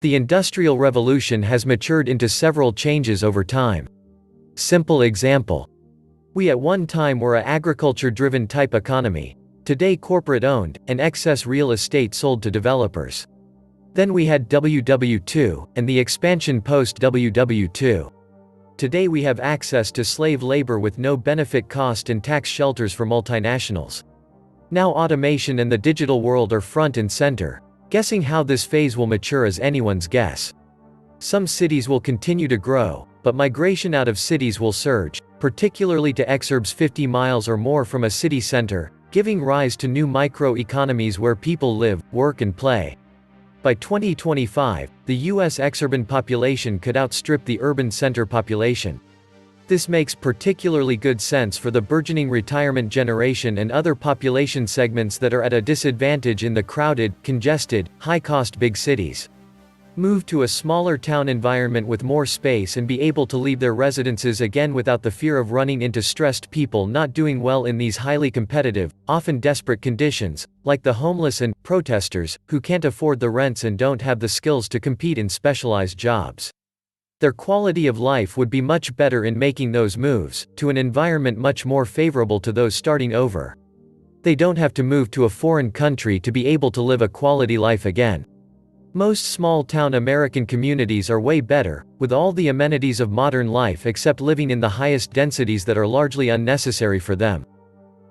The Industrial Revolution has matured into several changes over time. Simple example. We at one time were a agriculture-driven type economy, today corporate-owned, and excess real estate sold to developers. Then we had WW2, and the expansion post-WW2. Today we have access to slave labor with no benefit cost and tax shelters for multinationals. Now automation and the digital world are front and center. Guessing how this phase will mature is anyone's guess. Some cities will continue to grow, but migration out of cities will surge, particularly to exurbs 50 miles or more from a city center, giving rise to new micro-economies where people live, work and play. By 2025, the U.S. exurban population could outstrip the urban center population. This makes particularly good sense for the burgeoning retirement generation and other population segments that are at a disadvantage in the crowded, congested, high-cost big cities. Move to a smaller town environment with more space and be able to leave their residences again without the fear of running into stressed people not doing well in these highly competitive, often desperate conditions, like the homeless and protesters, who can't afford the rents and don't have the skills to compete in specialized jobs. Their quality of life would be much better in making those moves, to an environment much more favorable to those starting over. They don't have to move to a foreign country to be able to live a quality life again. Most small-town American communities are way better, with all the amenities of modern life except living in the highest densities that are largely unnecessary for them.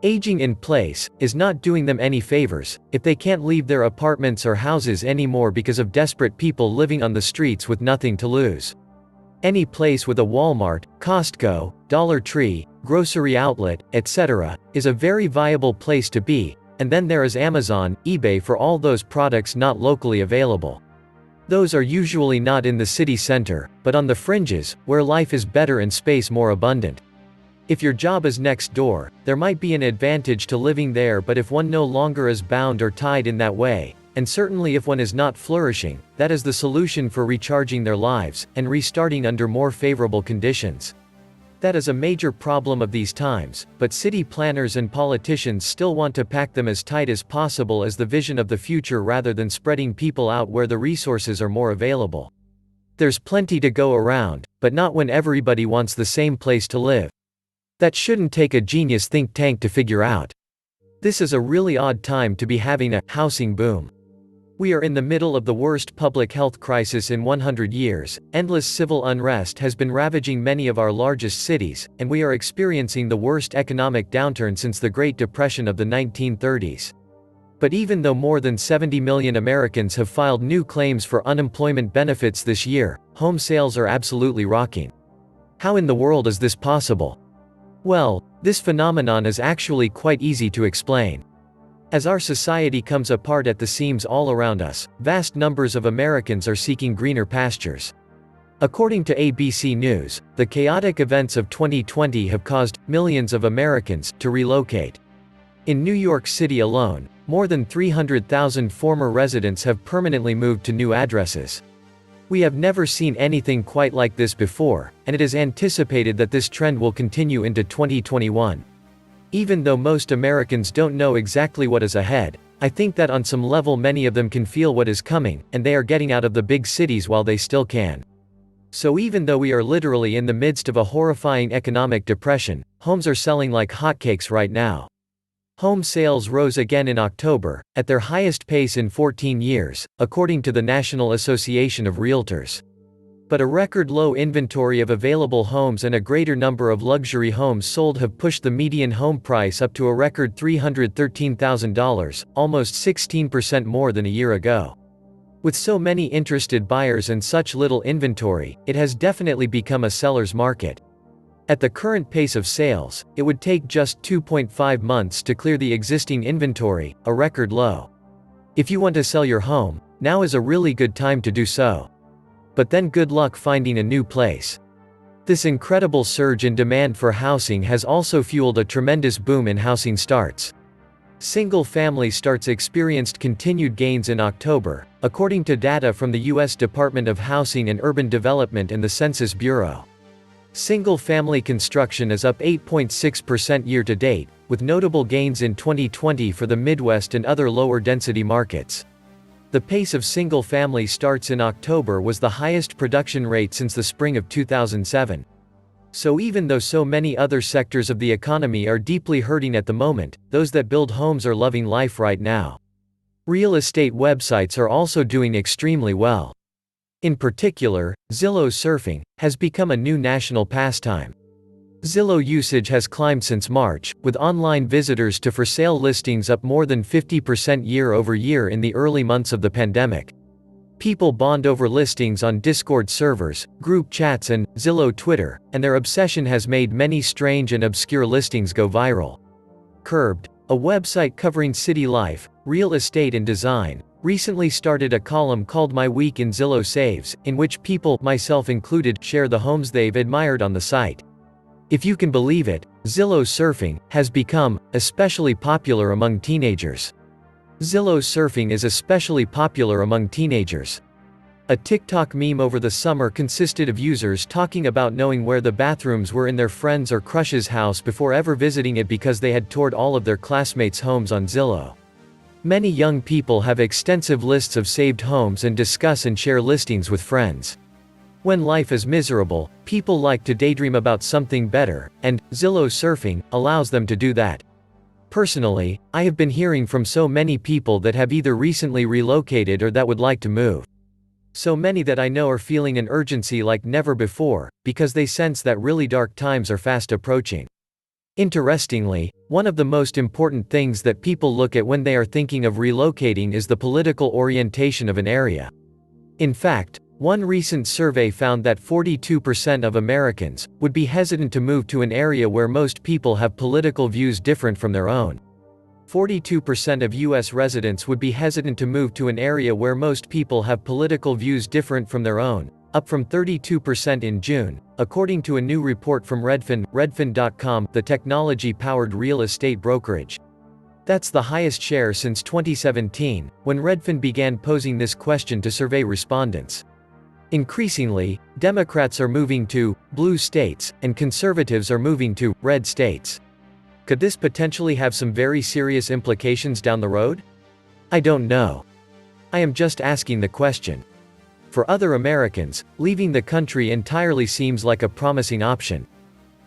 Aging in place is not doing them any favors, if they can't leave their apartments or houses anymore because of desperate people living on the streets with nothing to lose. Any place with a Walmart, Costco, Dollar Tree, grocery outlet, etc., is a very viable place to be, and then there is Amazon, eBay for all those products not locally available. Those are usually not in the city center, but on the fringes, where life is better and space more abundant. If your job is next door, there might be an advantage to living there, but if one no longer is bound or tied in that way, and certainly if one is not flourishing, that is the solution for recharging their lives, and restarting under more favorable conditions. That is a major problem of these times, but city planners and politicians still want to pack them as tight as possible as the vision of the future rather than spreading people out where the resources are more available. There's plenty to go around, but not when everybody wants the same place to live. That shouldn't take a genius think tank to figure out. This is a really odd time to be having a housing boom. We are in the middle of the worst public health crisis in 100 years, endless civil unrest has been ravaging many of our largest cities, and we are experiencing the worst economic downturn since the Great Depression of the 1930s. But even though more than 70 million Americans have filed new claims for unemployment benefits this year, home sales are absolutely rocking. How in the world is this possible? Well, this phenomenon is actually quite easy to explain. As our society comes apart at the seams all around us, vast numbers of Americans are seeking greener pastures. According to ABC News, the chaotic events of 2020 have caused millions of Americans to relocate. In New York City alone, more than 300,000 former residents have permanently moved to new addresses. We have never seen anything quite like this before, and it is anticipated that this trend will continue into 2021. Even though most Americans don't know exactly what is ahead, I think that on some level many of them can feel what is coming, and they are getting out of the big cities while they still can. So even though we are literally in the midst of a horrifying economic depression, homes are selling like hotcakes right now. Home sales rose again in October, at their highest pace in 14 years, according to the National Association of Realtors. But a record low inventory of available homes and a greater number of luxury homes sold have pushed the median home price up to a record $313,000, almost 16% more than a year ago. With so many interested buyers and such little inventory, it has definitely become a seller's market. At the current pace of sales, it would take just 2.5 months to clear the existing inventory, a record low. If you want to sell your home, now is a really good time to do so. But then good luck finding a new place. This incredible surge in demand for housing has also fueled a tremendous boom in housing starts. Single-family starts experienced continued gains in October, according to data from the U.S. Department of Housing and Urban Development and the Census Bureau. Single-family construction is up 8.6% year-to-date, with notable gains in 2020 for the Midwest and other lower-density markets. The pace of single-family starts in October was the highest production rate since the spring of 2007. So even though so many other sectors of the economy are deeply hurting at the moment, those that build homes are loving life right now. Real estate websites are also doing extremely well. In particular, Zillow surfing has become a new national pastime. Zillow usage has climbed since March, with online visitors to for-sale listings up more than 50% year-over-year in the early months of the pandemic. People bond over listings on Discord servers, group chats and Zillow Twitter, and their obsession has made many strange and obscure listings go viral. Curbed, a website covering city life, real estate and design, recently started a column called My Week in Zillow Saves, in which people, myself included, share the homes they've admired on the site. If you can believe it, Zillow surfing has become especially popular among teenagers. Zillow surfing is especially popular among teenagers. A TikTok meme over the summer consisted of users talking about knowing where the bathrooms were in their friend's or crush's house before ever visiting it because they had toured all of their classmates' homes on Zillow. Many young people have extensive lists of saved homes and discuss and share listings with friends. When life is miserable, people like to daydream about something better, and Zillow surfing allows them to do that. Personally, I have been hearing from so many people that have either recently relocated or that would like to move. So many that I know are feeling an urgency like never before, because they sense that really dark times are fast approaching. Interestingly, one of the most important things that people look at when they are thinking of relocating is the political orientation of an area. In fact, one recent survey found that 42% of Americans would be hesitant to move to an area where most people have political views different from their own. 42% of U.S. residents would be hesitant to move to an area where most people have political views different from their own, up from 32% in June, according to a new report from Redfin.com, the technology-powered real estate brokerage. That's the highest share since 2017, when Redfin began posing this question to survey respondents. Increasingly, Democrats are moving to blue states, and conservatives are moving to red states. Could this potentially have some very serious implications down the road? I don't know. I am just asking the question. For other Americans, leaving the country entirely seems like a promising option.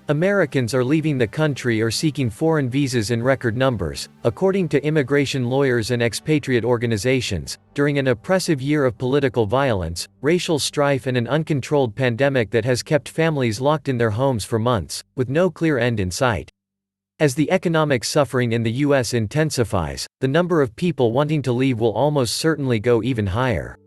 Americans are leaving the country or seeking foreign visas in record numbers, according to immigration lawyers and expatriate organizations, during an oppressive year of political violence, racial strife and an uncontrolled pandemic that has kept families locked in their homes for months, with no clear end in sight. As the economic suffering in the U.S. intensifies, the number of people wanting to leave will almost certainly go even higher.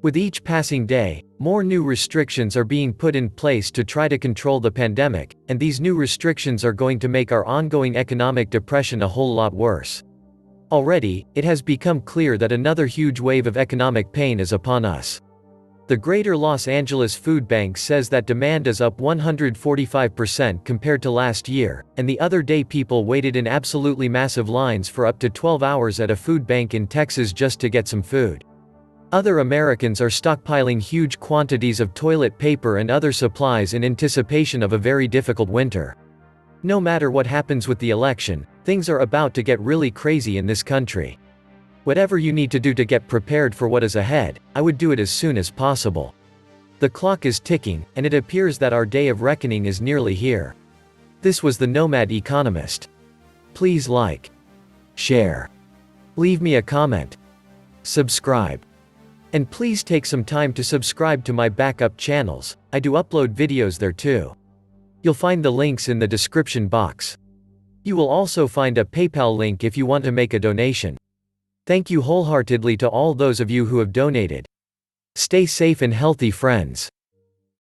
With each passing day, more new restrictions are being put in place to try to control the pandemic, and these new restrictions are going to make our ongoing economic depression a whole lot worse. Already, it has become clear that another huge wave of economic pain is upon us. The Greater Los Angeles Food Bank says that demand is up 145% compared to last year, and the other day people waited in absolutely massive lines for up to 12 hours at a food bank in Texas just to get some food. Other Americans are stockpiling huge quantities of toilet paper and other supplies in anticipation of a very difficult winter. No matter what happens with the election, things are about to get really crazy in this country. Whatever you need to do to get prepared for what is ahead, I would do it as soon as possible. The clock is ticking, and it appears that our day of reckoning is nearly here. This was the Nomad Economist. Please like, share, leave me a comment, subscribe. And please take some time to subscribe to my backup channels. I do upload videos there too. You'll find the links in the description box. You will also find a PayPal link if you want to make a donation. Thank you wholeheartedly to all those of you who have donated. Stay safe and healthy, friends.